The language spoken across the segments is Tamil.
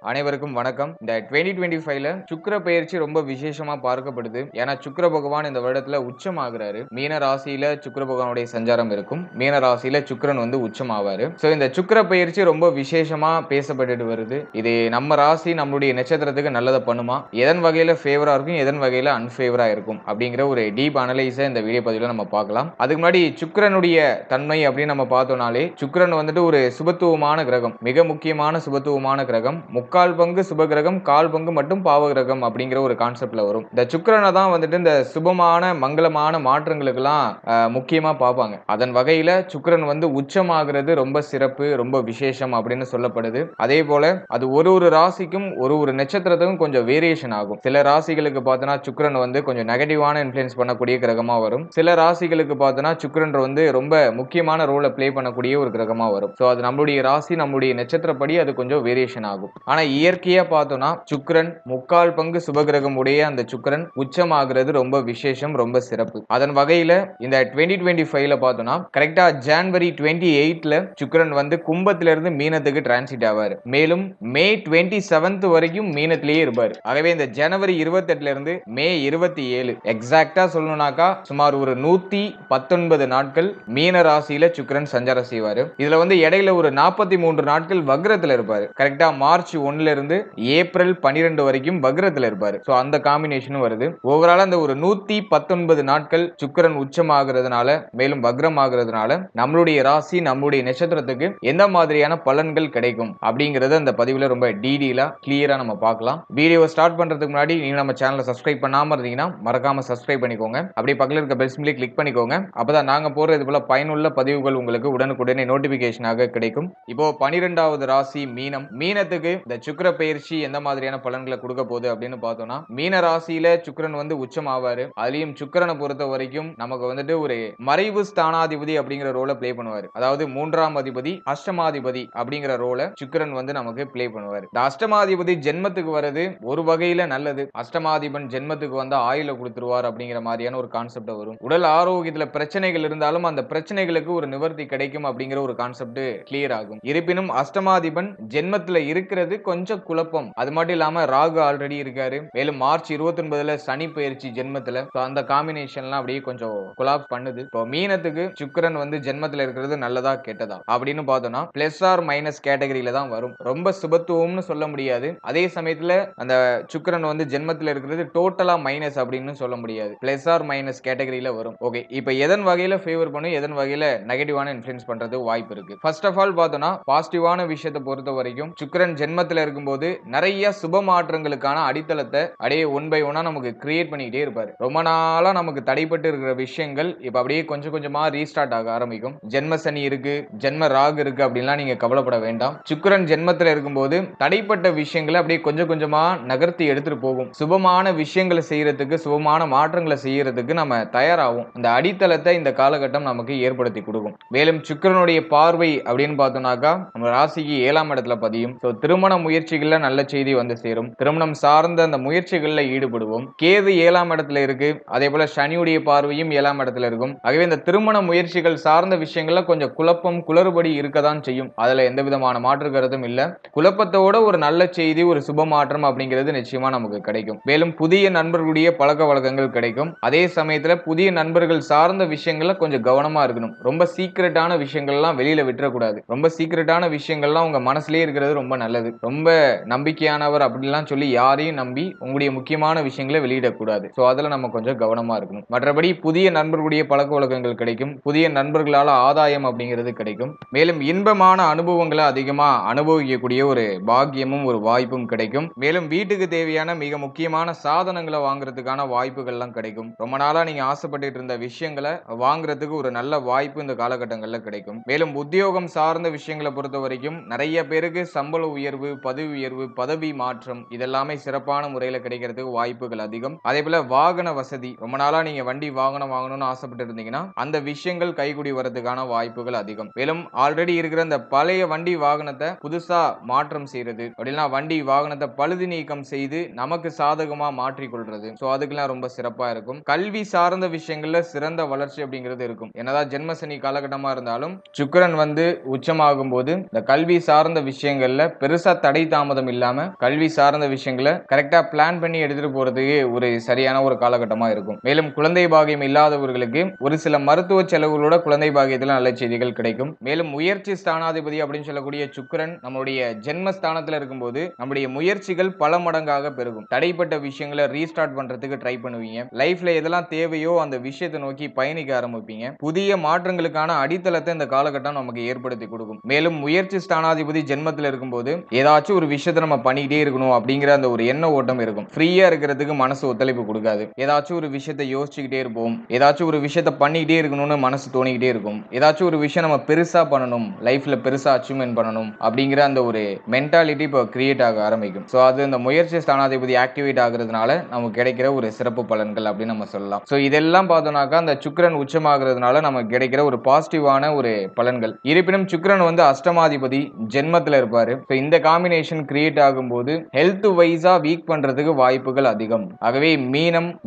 அனைவருக்கும் வணக்கம். இந்த 2025ல சுக்கிர பெயர்ச்சி ரொம்ப விசேஷமா பார்க்கப்படுது. ஏன்னா சுக்கிர பகவான் இந்த வருடத்துல உச்சமாகுறாரு. மீன ராசியில சுக்கிர பகவானுடைய சஞ்சாரம் இருக்கும். மீன ராசியில சுக்கிரன் வந்து உச்சமாவாரு. சோ இந்த சுக்கிர பெயர்ச்சி ரொம்ப விசேஷமா பேசப்பட்டுட்டு வருது. இது நம்ம ராசி நம்மளுடைய நட்சத்திரத்துக்கு நல்லதை பண்ணுமா? எதன் வகையில ஃபேவரா இருக்கும், எதன் வகையில அன்ஃபேவரா இருக்கும் அப்படிங்கிற ஒரு டீப் அனலைஸை இந்த வீடியோ பதிவுல நம்ம பார்க்கலாம். அதுக்கு முன்னாடி சுக்கிரனுடைய தன்மை அப்படின்னு நம்ம பார்த்தோம்னாலே சுக்கிரன் வந்துட்டு ஒரு சுபத்துவமான கிரகம், மிக முக்கியமான சுபத்துவமான கிரகம். முக்கால் பங்கு சுபகிரகம், கால் பங்கு மட்டும் பாவகிரகம் அப்படிங்கிற ஒரு கான்செப்ட்ல வரும். இந்த சுக்கிரனை தான் வந்துட்டு இந்த சுபமான மங்களமான மாற்றங்களுக்கெல்லாம் முக்கியமா பார்ப்பாங்க. அதன் வகையில சுக்கிரன் வந்து உச்சமாகிறது ரொம்ப சிறப்பு, ரொம்ப விசேஷம் அப்படின்னு சொல்லப்படுது. அதே போல அது ஒரு ஒரு ராசிக்கும் ஒரு நட்சத்திரத்துக்கும் கொஞ்சம் வேரியேஷன் ஆகும். சில ராசிகளுக்கு பார்த்தோன்னா சுக்கிரன் வந்து கொஞ்சம் நெகட்டிவான இன்ஃப்ளூயன்ஸ் பண்ணக்கூடிய கிரகமா வரும். சில ராசிகளுக்கு பார்த்தோன்னா சுக்கிரன் வந்து ரொம்ப முக்கியமான ரோலை பிளே பண்ணக்கூடிய ஒரு கிரகமா வரும். ஸோ அது நம்மளுடைய ராசி நம்மளுடைய நட்சத்திரப்படி அது கொஞ்சம் வேரியேஷன் ஆகும். ஆனா இயற்கையா பார்த்தோம்னா சுக்கிரன் முக்கால் பங்கு சுபகிரகம் உடைய அந்த சுக்கிரன் உச்சமாகிறது ரொம்ப விசேஷம், ரொம்ப சிறப்பு. அதன் வகையில இந்த 2025ல பார்த்தோம்னா கரெக்டா ஜனவரி 28ல சுக்கிரன் வந்து கும்பத்திலிருந்து மீனத்துக்கு டிரான்சிட் ஆவார். மேலும் மே 27th வரைக்கும் மீனத்திலேயே இருப்பார். ஆகவே இந்த ஜனவரி 28ல இருந்து மே 27 எக்ஸாக்டா சொல்லணும்னாக்கா சுமார் ஒரு 119 நாட்கள் மீன ராசியில சுக்கிரன் சஞ்சாரம் செய்வார். இதுல வந்து இடையில ஒரு 43 நாட்கள் வக்ரத்துல இருப்பார். கரெக்டா மார்ச் 1ல இருந்து ஏப்ரல் 12 வரைக்கும் வக்ரத்துல இருப்பாரு. சோ அந்த காம்பினேஷனும் வருது. ஓவரால் அந்த ஒரு 119 நாட்கள் சுக்கிரன் உச்சமாகிறதுனால மேலும் வக்ரம் ஆகிறதுனால நம்மளுடைய ராசி நம்மளுடைய நட்சத்திரத்துக்கு எந்த மாதிரியான பலன்கள் கிடைக்கும் அப்படிங்கறது அந்த பதிவுல ரொம்ப டீடெயிலா கிளியரா நம்ம பார்க்கலாம். வீடியோவை ஸ்டார்ட் பண்றதுக்கு முன்னாடி நீங்க நம்ம சேனலை சப்ஸ்கிரைப் பண்ணாம இருந்தீங்கன்னா மறக்காம சப்ஸ்கிரைப் பண்ணிக்கோங்க. அப்படியே பக்கத்துல இருக்க பெல் சிம்பலை கிளிக் பண்ணிக்கோங்க. அப்பதான் நாங்க போற இது போல பயனுள்ள பதிவுகள் உங்களுக்கு உடனுக்குடனே நோட்டிபிகேஷனாக கிடைக்கும். இப்போ 12வது ராசி மீனம். மீனத்துக்கு இந்த சுக்கிர பெயர்ச்சி எந்த மாதிரியான பலன்களை கொடுக்க போகுது அப்படின்னு பார்த்தோம்னா மீன ராசியில சுக்கிரன் வந்து உச்சம் ஆவாரு. அதுலயும் சுக்கிரனை பொறுத்த வரைக்கும் நமக்கு வந்துட்டு ஒரு மறைவு ஸ்தானாதிபதி அப்படிங்கிற ரோலை பிளே பண்ணுவாரு. அதாவது 3ஆம் அதிபதி அஷ்டமாதிபதி அப்படிங்கிற ரோலை சுக்கிரன் வந்து நமக்கு பிளே பண்ணுவாரு. இந்த அஷ்டமாதிபதி ஜென்மத்துக்கு வருது ஒரு வகையில நல்லது. அஷ்டமாதிபன் ஜென்மத்துக்கு வந்து ஆயுள கொடுத்துருவார் அப்படிங்கிற மாதிரியான ஒரு கான்செப்ட் வரும். உடல் ஆரோக்கியத்துல பிரச்சனைகள் இருந்தாலும் அந்த பிரச்சனைகளுக்கு ஒரு நிவர்த்தி கிடைக்கும் அப்படிங்கிற ஒரு கான்செப்ட் கிளியர் ஆகும். இருப்பினும் அஷ்டமாதிபன் ஜென்மத்துல இருக்கிறது கொஞ்சம் குழப்பம். அது மட்டும் இல்லாம ராகு ஆல்ரெடி இருக்காரு. மேலும் மார்ச் 29ல சனி பெயர்ச்சி ஜென்மத்துல. அந்த காம்பினேஷன்லாம் அப்படியே கொஞ்சம் கொலாப்ஸ் பண்ணுது. இப்போ மீனத்துக்கு சுக்கிரன் வந்து ஜென்மத்துல இருக்கிறது நல்லதா கெட்டதா அப்படின்னு பார்த்தோம்னா பிளஸ் ஆர் மைனஸ் கேட்டகரியில தான் வரும். ரொம்ப சுபத்துவம்னு சொல்ல முடியாது. அதே சமயத்துல அந்த சுக்கிரன் வந்து ஜென்மத்துல இருக்கிறது டோட்டலா மைனஸ் அப்படின்னு சொல்ல முடியாது. பிளஸ் ஆர் மைனஸ் கேட்டகரியில வரும். ஓகே, இப்போ எதன் வகையில ஃபேவர் பண்ணும், எதன் வகையில நெகட்டிவான இன்ஃப்ளூயன்ஸ் பண்றது வாய்ப்பு இருக்கு. ஃபர்ஸ்ட் ஆஃப் ஆல் பார்த்தோம்னா பாசிட்டிவான விஷயத்தை பொறுத்த வரைக்கும் சுக்கிரன் ஜென்மத்துல இருக்கும்போது நிறைய சுப மாற்றங்களுக்கான அடித்தளத்தை அப்படியே ஒன் பை ஒன்னா நமக்கு கிரியேட் பண்ணிக்கிட்டே இருப்பாரு. ரொம்ப நாளா நமக்கு தடைப்பட்டு இருக்கிற விஷயங்கள் இப்ப அப்படியே கொஞ்சம் கொஞ்சமா ரீஸ்டார்ட் ஆக ஆரம்பிக்கும். ஜென்ம சனி இருக்கு, ஜென்ம ராகு இருக்கு அப்படின்லாம் நீங்க கவலைப்பட வேண்டாம். சுக்கிரன் ஜென்மத்துல இருக்கும்போது தடைப்பட்ட விஷயங்களை அப்படியே கொஞ்சம் கொஞ்சமா நகர்த்தி எடுத்துட்டு போகும். சுபமான விஷயங்களை செய்யறதுக்கு, சுபமான மாற்றங்களை செய்யறதுக்கு நம்ம தயாராகும். இந்த அடித்தளத்தை இந்த காலகட்டம் நமக்கு ஏற்படுத்தி கொடுக்கும். மேலும் சுக்கிரனுடைய பார்வை அப்படின்னு பார்த்தோம்னாக்கா நம்ம ராசிக்கு 7ஆம் இடத்துல பதியும். திருமண முயற்சிகள்ல நல்ல செய்தி வந்து சேரும். திருமணம் சார்ந்த அந்த முயற்சிகள்ல ஈடுபடுவோம். கேது 7ஆம் இடத்துல இருக்கு. அதே போல சனியுடைய பார்வையும் 7ஆம் இடத்துல இருக்கும். ஆகவே இந்த திருமண முயற்சிகள் சார்ந்த விஷயங்கள்ல கொஞ்சம் குழப்பம் குளறுபடி இருக்கதான் செய்யும். அதுல எந்த விதமான மாற்று கருத்தும் இல்ல. குழப்பத்தோட ஒரு நல்ல செய்தி, ஒரு சுப மாற்றம் அப்படிங்கிறது நிச்சயமா நமக்கு கிடைக்கும். மேலும் புதிய நண்பர்களுடைய பழக்க வழக்கங்கள் கிடைக்கும். அதே சமயத்துல புதிய நண்பர்கள் சார்ந்த விஷயங்கள்ல கொஞ்சம் கவனமா இருக்கணும். ரொம்ப சீக்கிரட்டான விஷயங்கள்லாம் வெளியில விட்டுறக்கூடாது. ரொம்ப சீக்கிரட்டான விஷயங்கள்லாம் உங்க மனசுலயே இருக்கிறது ரொம்ப நல்லது. ரொம்ப நம்பிக்கையானவர் அப்படிலாம் சொல்லி யாரையும் நம்பி உங்களுடைய முக்கியமான விஷயங்களை வெளியிடக்கூடாது. சோ அதுல நம்ம கொஞ்சம் கவனமா இருக்கணும். மற்றபடி புதிய நண்பர்களுடைய பழக்க வழக்கங்கள் கிடைக்கும். புதிய நண்பர்களால ஆதாயம் அப்படிங்கிறது கிடைக்கும். மேலும் இன்பமான அனுபவங்களை அதிகமா அனுபவிக்கக்கூடிய ஒரு பாக்கியமும் ஒரு வாய்ப்பும் கிடைக்கும். மேலும் வீட்டுக்கு தேவையான மிக முக்கியமான சாதனங்களை வாங்குறதுக்கான வாய்ப்புகள்லாம் கிடைக்கும். ரொம்ப நாளா நீங்க ஆசைப்பட்டு இருந்த விஷயங்களை வாங்குறதுக்கு ஒரு நல்ல வாய்ப்பு இந்த காலகட்டங்கள்ல கிடைக்கும். மேலும் உத்தியோகம் சார்ந்த விஷயங்களை பொறுத்த வரைக்கும் நிறைய பேருக்கு சம்பள உயர்வு, பதவி உயர்வு, பதவி மாற்றம் இதெல்லாமே சிறப்பான முறையில் கிடைக்கிறதுக்கு வாய்ப்புகள் அதிகம். அதே போல வாகன வசதி, ரொம்ப நாளா நீங்க வண்டி வாகனம் வாங்கணும்னு ஆசைப்பட்டு இருந்தீங்கன்னா அந்த விஷயங்கள் கைகூடி வரதுக்கான வாய்ப்புகள் அதிகம். மேலும் ஆல்ரெடி இருக்கிற அந்த பழைய வண்டி வாகனத்தை புதுசா மாற்றம் செய்யறது, அப்படின்னா வண்டி வாகனத்தை பழுது நீக்கம் செய்து நமக்கு சாதகமா மாற்றிக்கொள்றது, சோ அதுக்கெல்லாம் ரொம்ப சிறப்பா இருக்கும். கல்வி சார்ந்த விஷயங்கள்ல சிறந்த வளர்ச்சி அப்படிங்கிறது இருக்கும். என்னதான் ஜென்மசனி காலகட்டமா இருந்தாலும் சுக்கிரன் வந்து உச்சமாகும் போது இந்த கல்வி சார்ந்த விஷயங்கள்ல பெருசா தடை தாமதம் இல்லாம கல்வி சார்ந்த விஷயங்களை கரெக்டா பிளான் பண்ணி எடுத்துட்டு போறதுக்கு ஒரு சரியான ஒரு காலகட்டமா இருக்கும். மேலும் குழந்தை பாகியம் இல்லாதவர்களுக்கு ஒரு சில மருத்துவ செலவுகளோட குழந்தை பாகியத்துல நல்ல செய்திகள் கிடைக்கும். மேலும் முயற்சி ஸ்தானாதிபதி அப்படின்னு சொல்லக்கூடிய சுக்கிரன் நம்மளுடைய ஜென்மஸ்தானத்துல இருக்கும்போது நம்முடைய முயற்சிகள் பல மடங்காக பெருகும். தடைப்பட்ட விஷயங்களை ரீஸ்டார்ட் பண்றதுக்கு ட்ரை பண்ணுவீங்க. லைஃப்ல எதெல்லாம் தேவையோ அந்த விஷயத்தை நோக்கி பயணிக்க ஆரம்பிப்பீங்க. புதிய மாற்றங்களுக்கான அடித்தளத்தை இந்த காலகட்டம் நமக்கு ஏற்படுத்தி கொடுக்கும். மேலும் முயற்சி ஸ்தானாதிபதி ஜென்மத்தில் இருக்கும்போது ஏதாச்சும் ஒரு விஷயத்தை நம்ம பண்ணிக்கிட்டே இருக்கணும் அப்படிங்கிற அந்த ஒரு எண்ண ஓட்டம் இருக்கும். ஃப்ரீயா இருக்கிறதுக்கு மனசு ஒத்துழைப்பு கொடுக்காது. ஏதாச்சும் ஒரு விஷயத்தை யோசிச்சுக்கிட்டே இருப்போம். ஏதாச்சும் ஒரு விஷயத்தை பண்ணிக்கிட்டே இருக்கணும்னு மனசு தோணிக்கிட்டே இருக்கும். ஏதாச்சும் ஒரு விஷயம் நம்ம பெருசா பண்ணணும், லைஃப்ல பெருசா அச்சீவ்மெண்ட் பண்ணணும் அப்படிங்கிற அந்த ஒரு மென்டாலிட்டி இப்போ கிரியேட் ஆக ஆரம்பிக்கும். ஸோ அது இந்த முயற்சி ஸ்தானாதிபதி ஆக்டிவேட் ஆகுறதுனால நமக்கு கிடைக்கிற ஒரு சிறப்பு பலன்கள் அப்படின்னு நம்ம சொல்லலாம். ஸோ இதெல்லாம் பார்த்தோம்னாக்கா அந்த சுக்கிரன் உச்சமாகிறதுனால நமக்கு கிடைக்கிற ஒரு பாசிட்டிவான ஒரு பலன்கள். இருப்பினும் சுக்கிரன் வந்து அஷ்டமாதிபதி ஜென்மத்தில் இருப்பாரு. ஸோ இந்த காம்பினேஷன் கிரியேட் ஆகும்போது ஹெல்த் வைஸா வீக் பண்றதுக்கு வாய்ப்புகள் அதிகம். ஆகவே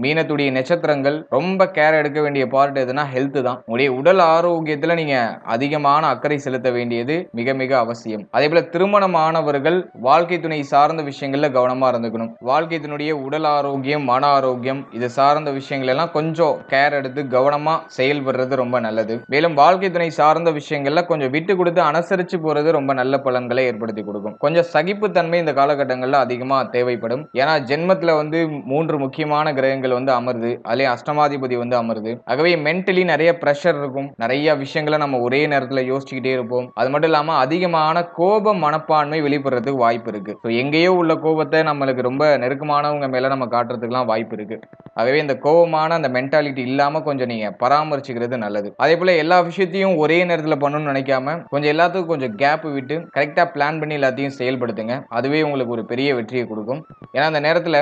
மீனத்துடைய நட்சத்திரங்கள் ரொம்ப கேர் எடுக்க வேண்டிய பார்ட் எதுனா ஹெல்த் தான். உங்களுடைய உடல் ஆரோக்கியத்துல நீங்க அதிகமான அக்கறை செலுத்த வேண்டியது மிக மிக அவசியம். அதே போல திருமணமானவர்கள் வாழ்க்கை துணை சார்ந்த விஷயங்கள்ல கவனமா இருந்துக்கணும். வாழ்க்கை துணையுடைய உடல் ஆரோக்கியம், மன ஆரோக்கியம் இது சார்ந்த விஷயங்கள் எல்லாம் கொஞ்சம் கேர் எடுத்து கவனமா செயல்படுறது ரொம்ப நல்லது. மேலும் வாழ்க்கை துணை சார்ந்த விஷயங்கள்ல கொஞ்சம் விட்டு கொடுத்து அனுசரிச்சு போறது ரொம்ப நல்ல பலன்களை ஏற்படுத்தி கொடுக்கும். கொஞ்சம் சகிப்புத்தன்மை இந்த காலகட்டங்கள்ல அதிகமா தேவைப்படும். ஏன்னா ஜென்மத்துல வந்து 3 முக்கியமான கிரகங்கள் வந்து அமருது. அதிலே அஷ்டமாதிபதி வந்து அமருது. ஆகவே மென்டலி நிறைய பிரஷர் இருக்கும். நிறைய விஷயங்களை நம்ம ஒரே நேரத்துல யோசிச்சுக்கிட்டே இருப்போம். அது மட்டும் இல்லாம அதிகமான கோப மனப்பான்மை வெளிப்படுறதுக்கு வாய்ப்பு இருக்கு. எங்கேயோ உள்ள கோபத்தை நம்மளுக்கு ரொம்ப நெருக்கமானவங்க மேல நம்ம காட்டுறதுக்குலாம் வாய்ப்பு இருக்கு. ஆகவே இந்த கோபமான அந்த மென்டாலிட்டி இல்லாம கொஞ்சம் நீங்க பராமரிச்சுக்கிறது நல்லது. அதே போல எல்லா விஷயத்தையும் ஒரே நேரத்துல பண்ணணும்னு நினைக்காம கொஞ்சம் எல்லாத்துக்கும் கொஞ்சம் கேப் விட்டு கரெக்டா பிளான் பண்ணி எல்லாத்தையும் செயல்படுத்துங்க. அதுவே உங்களுக்கு ஒரு பெரிய வெற்றியை கொடுக்கும். ஏன்னா அந்த நேரத்துல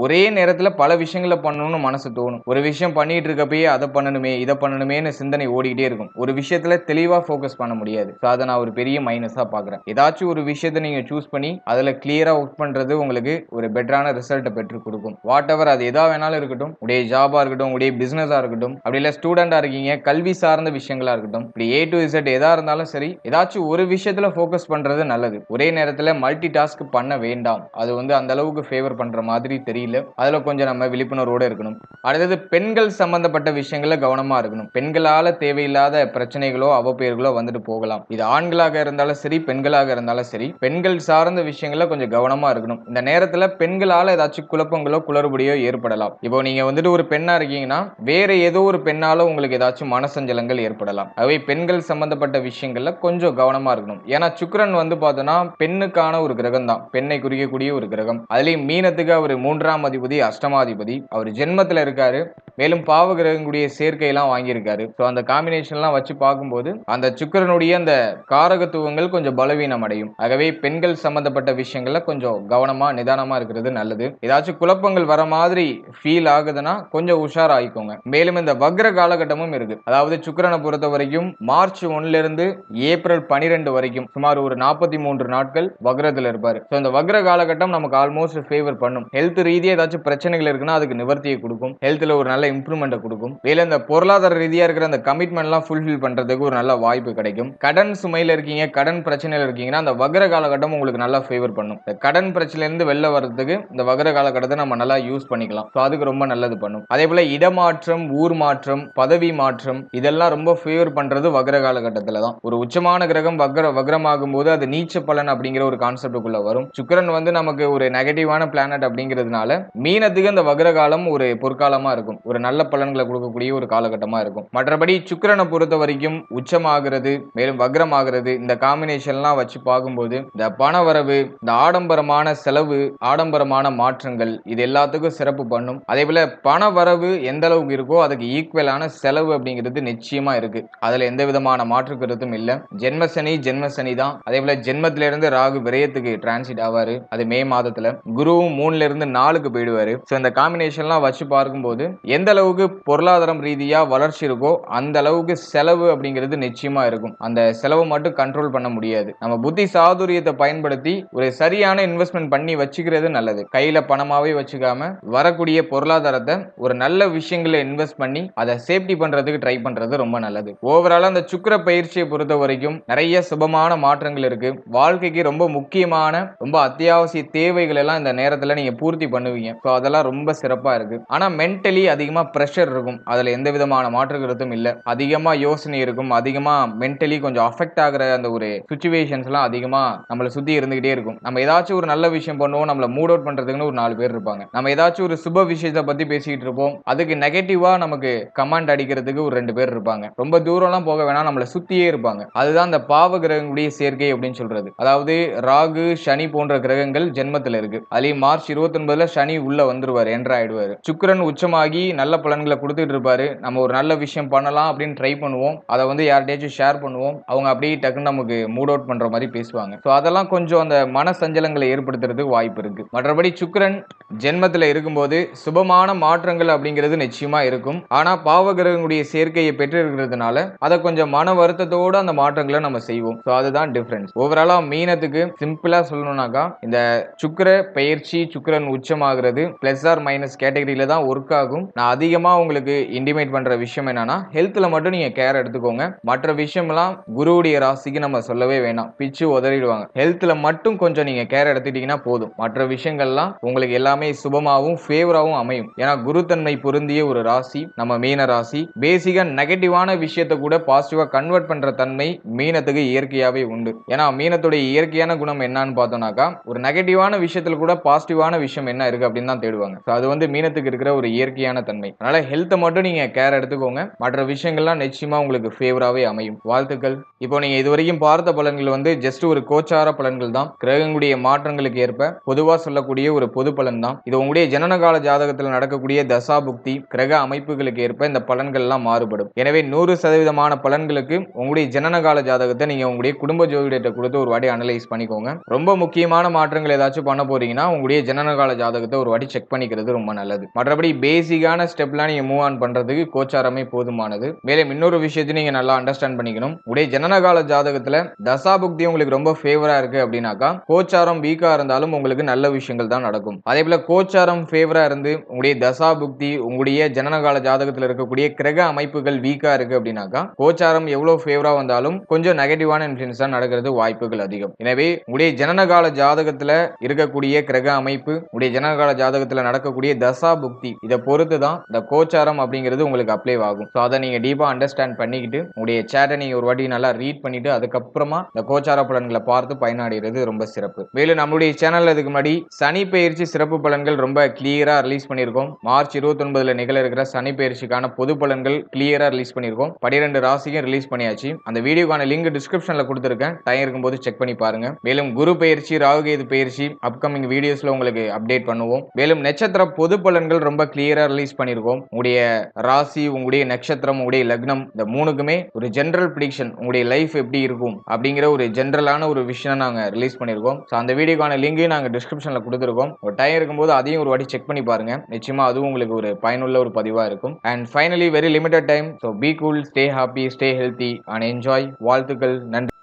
ஒரே நேரத்துல பல விஷயங்களை பண்ணணும்னு மனசு தோணும். ஒரு விஷயம் பண்ணிட்டு இருக்கப்பயே அதை பண்ணணுமே இதை பண்ணணுமேனு சிந்தனை ஓடிக்கிட்டே இருக்கும். ஒரு விஷயத்துல தெளிவா ஃபோக்கஸ் பண்ண முடியாது. அதை நான் ஒரு பெரிய மைனஸா பாக்குறேன். ஏதாச்சும் ஒரு விஷயத்தை நீங்க சூஸ் பண்ணி அதுல கிளியரா ஒர்க் பண்றது உங்களுக்கு ஒரு பெட்டரான ரிசல்ட்டை பெற்று கொடுக்கும். வாட் எவர் அது எதா வேணாலும் இருக்கட்டும், உடைய ஜாபா இருக்கட்டும், உடைய பிசினஸா இருக்கட்டும், அப்படி இல்ல ஸ்டூடெண்டா இருக்கீங்க, கல்வி சார்ந்த விஷயங்களா இருக்கட்டும், இப்படி A to Z எதா இருந்தாலும் சரி, ஏதாச்சும் ஒரு விஷயத்துல ஃபோக்கஸ் பண்றது நல்லது. ஒரே நேரத்துல மல்டி டாஸ்க் பண்ண வேண்டாம். அது வந்து அந்த அளவுக்கு ஃபேவர் பண்ற மாதிரி தெரியல. அதுல கொஞ்சம் நம்ம விழிப்புணர்வோட இருக்கணும். அடுத்தது பெண்கள் சம்பந்தப்பட்ட விஷயங்கள்ல கவனமா இருக்கணும். பெண்களால தேவையில்லாத பிரச்சனைகளோ அவப்பெயர்களோ வந்துட்டு போகலாம். இது ஆண்களாக இருந்தாலும் சரி, பெண்களாக இருந்தாலும் சரி, பெண்கள் சார்ந்த விஷயங்கள்ல கொஞ்சம் கவனமா இருக்கணும். இந்த நேரத்துல பெண்களால ஏதாச்சும் குழப்பங்களோ குளறுபடியோ ஏற்படலாம். இப்போ நீங்க வந்துட்டு ஒரு பெண்ணா இருக்கீங்கன்னா வேற ஏதோ ஒரு பெண்ணால உங்களுக்கு ஏதாச்சும் மனசஞ்சலங்கள் ஏற்படலாம். ஆகவே பெண்கள் சம்பந்தப்பட்ட விஷயங்கள்ல கொஞ்சம் கவனமா இருக்கணும். ஏன்னா சுக்கிரன் வந்து பார்த்தோம்னா பெண்ணுக்கான ஒரு கிரகம் தான். பெண்ணை குறிக்கக்கூடிய ஒரு கிரகம். அதுலயும் மீனத்துக்கு அவர் 3ஆம் அதிபதி, அஷ்டமாதிபதி. அவர் ஜென்மத்துல இருக்காரு. மேலும் பாவ கிரகங்களுடைய சேர்க்கை எல்லாம் வாங்கியிருக்காரு. ஸோ அந்த காம்பினேஷன் எல்லாம் வச்சு பார்க்கும்போது அந்த சுக்கிரனுடைய அந்த காரகத்துவங்கள் கொஞ்சம் பலவீனம் அடையும். ஆகவே பெண்கள் சம்பந்தப்பட்ட விஷயங்கள்ல கொஞ்சம் கவனமா நிதானமா இருக்கிறது நல்லது. ஏதாச்சும் குழப்பங்கள் வர மாதிரி ஃபீல் ஆகுதுன்னா கொஞ்சம் உஷாராயிக்கோங்க. மேலும் இந்த வக்ர காலகட்டமும் இருக்கு. அதாவது சுக்கிரனை பொறுத்த வரைக்கும் மார்ச் 1 இருந்து ஏப்ரல் 12 வரைக்கும் சுமார் ஒரு 43 நாட்கள் வக்ரத்துல இருப்பாரு. ஸோ இந்த வக்ர காலகட்டம் நமக்கு ஆல்மோஸ்ட் ஃபேவர் பண்ணும். ஹெல்த் ரீதியா ஏதாச்சும் பிரச்சனைகள் இருக்குன்னா அதுக்கு நிவர்த்தியை கொடுக்கும். ஹெல்த்ல ஒரு நல்ல இம்ப்ரூவ்மெண்ட் கொடுக்கும். மேல இந்த பொருளாதார ரீதியா இருக்கிற அந்த கமிட்மெண்ட் எல்லாம் ஃபுல்ஃபில் பண்றதுக்கு ஒரு நல்ல வாய்ப்பு கிடைக்கும். கடன் சுமையில இருக்கீங்க, கடன் பிரச்சனையில இருக்கீங்கன்னா அந்த வக்ர காலகட்டம் உங்களுக்கு நல்லா ஃபேவர் பண்ணும். இந்த கடன் பிரச்சனையில இருந்து வெளில வர்றதுக்கு இந்த வக்ர காலகட்டத்தை நம்ம நல்லா யூஸ் பண்ணிக்கலாம். ஸோ அதுக்கு ரொம்ப நல்லது பண்ணும். அதே போல இடமாற்றம், ஊர் மாற்றம், பதவி மாற்றம் இதெல்லாம் ரொம்ப ஃபேவர் பண்றது வக்ர காலகட்டத்துல தான். ஒரு உச்சமான கிரகம் வக்ரமாகும் போது அது நீச்ச பலன் அப்படிங்கிற ஒரு கான்செப்டுக்குள்ள வரும். சுக்கிரன் வந்து நமக்கு ஒரு நெகட்டிவான பிளானட் அப்படிங்கிறதுனால மீனத்துக்கு அந்த வக்ர காலம் ஒரு பொற்காலமா இருக்கும். ஒரு நல்ல பலன்களை கொடுக்கக்கூடிய ஒரு காலகட்டமா இருக்கும். மற்றபடி சுக்கிரனை பொறுத்த வரைக்கும் உச்சமாகிறது மேலும் வக்ரமாகிறது இந்த காம்பினேஷன்லாம் வச்சு பார்க்கும்போது இந்த பண வரவு, இந்த ஆடம்பரமான செலவு, ஆடம்பரமான மாற்றங்கள் இது எல்லாத்துக்கும் சிறப்பு பண்ணும். அதே போல பண வரவு எந்த அளவுக்கு இருக்கோ அதுக்கு ஈக்குவலான செலவு அப்படிங்கிறது நிச்சயமா இருக்கு. அதுல எந்த விதமான மாற்று கருத்தும் இல்ல. ஜென்மசனி தான். அதே போல ஜென்மத்தில இருந்து ராகு விரயத்துக்கு டிரான்சிட் ஆவாரு. அது மே மாதத்துல. குருவும் 3ல இருந்து 4க்கு போயிடுவாரு. சோ இந்த காம்பினேஷன்லாம் வச்சு பார்க்கும்போது எந்த அளவுக்கு பொருளாதாரம் ரீதியா வளர்ச்சி இருக்கோ அந்த அளவுக்கு செலவு அப்படிங்கிறது நிச்சயமா இருக்கும். அந்த செலவு மட்டும் கண்ட்ரோல் பண்ண முடியாது. நம்ம புத்தி சாதுரியத்தை பயன்படுத்தி ஒரு சரியான இன்வெஸ்ட்மெண்ட் பண்ணி வச்சுக்கிறது நல்லது. கையில பணமாவே வச்சுக்காம வரக்கூடிய பொருளாதாரத்தை ஒரு நல்ல விஷயங்களை இன்வெஸ்ட் பண்ணி அதை சேஃப்டி பண்றதுக்கு ட்ரை பண்றது ரொம்ப நல்லது. ஓவராலா அந்த சுக்கிர பயிற்சியை பொறுத்த வரைக்கும் நிறைய சுபமான மாற்றங்கள் இருக்கு. வாழ்க்கைக்கு ரொம்ப முக்கியமான ரொம்ப அத்தியாவசிய தேவைகள் எல்லாம் இந்த நேரத்துல நீங்க பூர்த்தி பண்ணுவீங்க. ஸோ அதெல்லாம் ரொம்ப சிறப்பா இருக்கு. ஆனா மென்டலி அதிகமா ப்ரெஷர் இருக்கும். அதுல எந்த விதமான மாற்று கருத்தும் இல்ல. அதிகமா யோசனை இருக்கும். அதிகமா மென்டலி கொஞ்சம் அஃபெக்ட் ஆகுற அந்த ஒரு சிச்சுவேஷன்ஸ் எல்லாம் அதிகமா நம்மள சுத்தி இருந்துகிட்டே இருக்கும். நம்ம ஏதாச்சும் ஒரு நல்ல விஷயம் பண்ணுவோம், நம்மள மூட் அவுட் பண்றதுக்குன்னு ஒரு 4 பேர் இருப்பாங்க. நம்ம ஏதாச்சும் ஒரு சுப விஷயத்தை பத்தி பேசிட்டு இருப்போம், அதுக்கு நெகட்டிவா நமக்கு கமெண்ட் அடிக்கிறதுக்கு ஒரு 2 பேர் இருப்பாங்க. ரொம்ப தூரம்லாம் போக வேணாம், நம்மள சுத்தியே இருப்பாங்க. அதுதான் அந்த பாவ கிரகங்களுடைய சேர்க்கை அப்படின்னு சொல்றது. அதாவது ராகு, சனி போன்ற கிரகங்கள் ஜென்மத்துல இருக்கு. அதுலயும் மார்ச் 29ல சனி உள்ள வந்துருவாரு, என்டர் ஆயிடுவாரு. சுக்கிரன் உச்சமாகி நல்ல பலன்களை கொடுத்துட்டு இருப்பாரு. நம்ம ஒரு நல்ல விஷயம் பண்ணலாம் அப்படின்னு ட்ரை பண்ணுவோம், அதை வந்து யார்கிட்டயாச்சும் ஷேர் பண்ணுவோம், அவங்க அப்படியே டக்குன்னு நமக்கு மூட் அவுட் பண்ற மாதிரி பேசுவாங்க. ஸோ அதெல்லாம் கொஞ்சம் அந்த மன சஞ்சலங்களை ஏற்படுத்துறதுக்கு வாய்ப்பு இருக்கு. மற்றபடி சுக்கிரன் ஜென்மத்துல இருக்கும்போது சுபமான மாற்றங்கள் அப்படிங்கிறது நிச்சயமா இருக்கும். ஆனா பாவ கிரகங்களுடைய சேர்க்கையை பெற்று இருக்கிறதுனால அதை கொஞ்சம் மன வருத்தத்தோட அந்த மாற்றங்களை நம்ம செய்வோம். ஸோ அதுதான் டிஃபரன்ஸ். ஓவராலா மீனத்துக்கு சிம்பிளா சொல்லணும்னாக்கா, இந்த சுக்கிர பெயர்ச்சி, சுக்கிரன் உச்சமாகிறது பிளஸ் ஆர் மைனஸ் கேட்டகரியில தான் ஒர்க் ஆகும். நான் அதிகமா உங்களுக்கு இன்டிமேட் பண்ற விஷயம் என்னன்னா, ஹெல்த்ல மட்டும் நீங்க கேர் எடுத்துக்கோங்க. மற்ற விஷயம்லாம் குருவுடைய ராசிக்கு நம்ம சொல்லவே வேணாம், பிச்சு உதறிடுவாங்க. ஹெல்த்ல மட்டும் கொஞ்சம் நீங்க கேர் எடுத்துட்டீங்கன்னா போதும். மற்ற விஷயங்கள்லாம் உங்களுக்கு எல்லாமே சுபமாவும் ஃபேவராவும் அமையும். ஏன்னா குருத்தன்மை பொருந்திய ஒரு ராசி நம்ம மீன ராசி. பேசிக்கா நெகட்டிவான விஷயத்தை கூட பாசிட்டிவா கன்வெர்ட் பண்ற தன்மை மீனத்துக்கு இயற்கையாவே உண்டு. ஏன்னா மீனத்துடைய இயற்கையான குணம் என்னன்னு பார்த்தோம்னாக்கா, ஒரு நெகட்டிவான விஷயத்துல கூட பாசிட்டிவான விஷயம் என்ன இருக்கு அப்படின்னு தான் தேடுவாங்க. அது வந்து மீனத்துக்கு இருக்கிற ஒரு இயற்கையான தன்மை. அதனால ஹெல்த்தை மட்டும் நீங்க கேர் எடுத்துக்கோங்க. மற்ற விஷயங்கள்லாம் நிச்சயமா உங்களுக்கு ஃபேவராவே அமையும். வாழ்த்துக்கள். இப்போ நீங்க இதுவரைக்கும் பார்த்த பலன்கள் வந்து ஜஸ்ட் ஒரு கோச்சார பலன்கள் தான். கிரகங்களுடைய மாற்றங்களுக்கு ஏற்ப பொதுவா சொல்லக்கூடிய ஒரு பொது பலன் தான் இது. உங்களுடைய ஜனனகால ஜாதகத்தில் நடக்கக்கூடிய தசா புக்தி கிரக அமைப்புகளுக்கு ஏற்ப இந்த பலன்கள் எல்லாம் மாறுபடும். எனவே 100% பலன்களுக்கு உங்களுடைய ஜனனகால ஜாதகத்தை நீங்க உங்களுடைய குடும்ப ஜோதிடத்தை கொடுத்து ஒரு வாட்டி அனலைஸ் பண்ணிக்கோங்க. ரொம்ப முக்கியமான மாற்றங்கள் ஏதாச்சும் பண்ண போறீங்கன்னா உங்களுடைய ஜனனகால ஜாதகத்தை ஒரு வாட்டி செக் பண்ணிக்கிறது ரொம்ப நல்லது. மற்றபடி பேசிக்கான ஸ்டெப்லாம் நீங்க மூவ் ஆன் பண்றதுக்கு கோச்சாரமே போதுமானது. மேலும் இன்னொரு விஷயத்தை நீங்க நல்லா அண்டர்ஸ்டாண்ட் பண்ணிக்கணும். உங்களுடைய ஜனனகால ஜாதகத்துல தசா புக்தி உங்களுக்கு ரொம்ப ஃபேவரா இருக்கு அப்படின்னாக்கா, கோச்சாரம் வீக்கா இருந்தாலும் உங்களுக்கு நல்ல விஷயங்கள் தான் நடக்கும். அதே போல கோச்சாரம் ஃபேவரா இருந்து உங்களுடைய தசா புக்தி உங்களுடைய ஜனனகால ஜாதகத்தில் இருக்கக்கூடிய கிரக அமைப்புகள் வீக்கா இருக்கு அப்படின்னாக்கா, கோச்சாரம் எவ்வளவு ஃபேவரா வந்தாலும் கொஞ்சம் நெகட்டிவான இன்ஃப்ளூயன்ஸ் தான் நடக்கிறது வாய்ப்புகள் அதிகம். எனவே உங்களுடைய ஜனனகால ஜாதகத்துல இருக்கக்கூடிய கிரக அமைப்பு, உங்களுடைய ஜனனகால ஜாதகத்துல நடக்கக்கூடிய தசா புக்தி, இதை பொறுத்து தான் இந்த கோச்சாரம் அப்படிங்கிறது உங்களுக்கு அப்ளை ஆகும். ஸோ அதை நீங்க டீப்பா அண்டர்ஸ்டாண்ட் பண்ணிக்கிட்டு உங்களுடைய சேட்டை நீங்க ஒரு வாட்டி நல்லா ரீட் பண்ணிட்டு அதுக்கப்புறமா இந்த கோச்சார பலன்களை பார்த்து பயனடைகிறது ரொம்ப சிறப்பு. மேலும் நம்மளுடைய சேனல்ல இதுக்கு முன்னாடி சனி பெயர்ச்சி சிறப்பு பலன்கள் ரொம்ப கிளியரா ரிலீஸ் பண்ணியிருக்கோம். மார்ச் 29ல நிகழ இருக்கிற சனி பெயர்ச்சிக்கான பொது பலன்கள் கிளியரா ரிலீஸ் பண்ணியிருக்கோம். 12 ராசிக்கும் ரிலீஸ் பண்ணியாச்சு. அந்த வீடியோக்கான லிங்க் டிஸ்கிரிப்ஷன்ல கொடுத்துருக்கேன், டைம் இருக்கும்போது செக் பண்ணி பாருங்க. மேலும் குரு பெயர்ச்சி, ராகுகேது பெயர்ச்சி அப்கமிங் வீடியோஸ்ல உங்களுக்கு அப்டேட் பண்ணுவோம். மேலும் நட்சத்திர பொது பலன்கள் ரொம்ப கிளியரா ரிலீஸ் பண்ணியிருக்கோம். உங்களுடைய ராசி, உங்களுடைய நட்சத்திரம், உங்களுடைய லக்னம், இந்த மூணுக்குமே ஒரு ஜெனரல் ப்ரெடிக்ஷன், உங்களுடைய லைஃப் எப்படி இருக்கும் அப்படிங்கிற ஒரு ஜெனரலான ஒரு விஷயம் நாங்க ரிலீஸ் பண்ணியிருக்கோம். ஸோ அந்த வீடியோக்கான லிங்கையும் நாங்கள் டிஸ்கிரிப்ஷன்ல கொடுத்துருக்கோம். ஒரு டைம் இருக்கும்போது அதையும் ஒரு வாட்டி செக் பண்ணி பாருங்க. நிச்சயமா அதுவும் உங்களுக்கு ஒரு பயனுள்ள ஒரு பதிவா இருக்கும். And finally very limited time. So be cool, stay happy, stay healthy and enjoy. வாழ்த்துக்கள். நன்றி.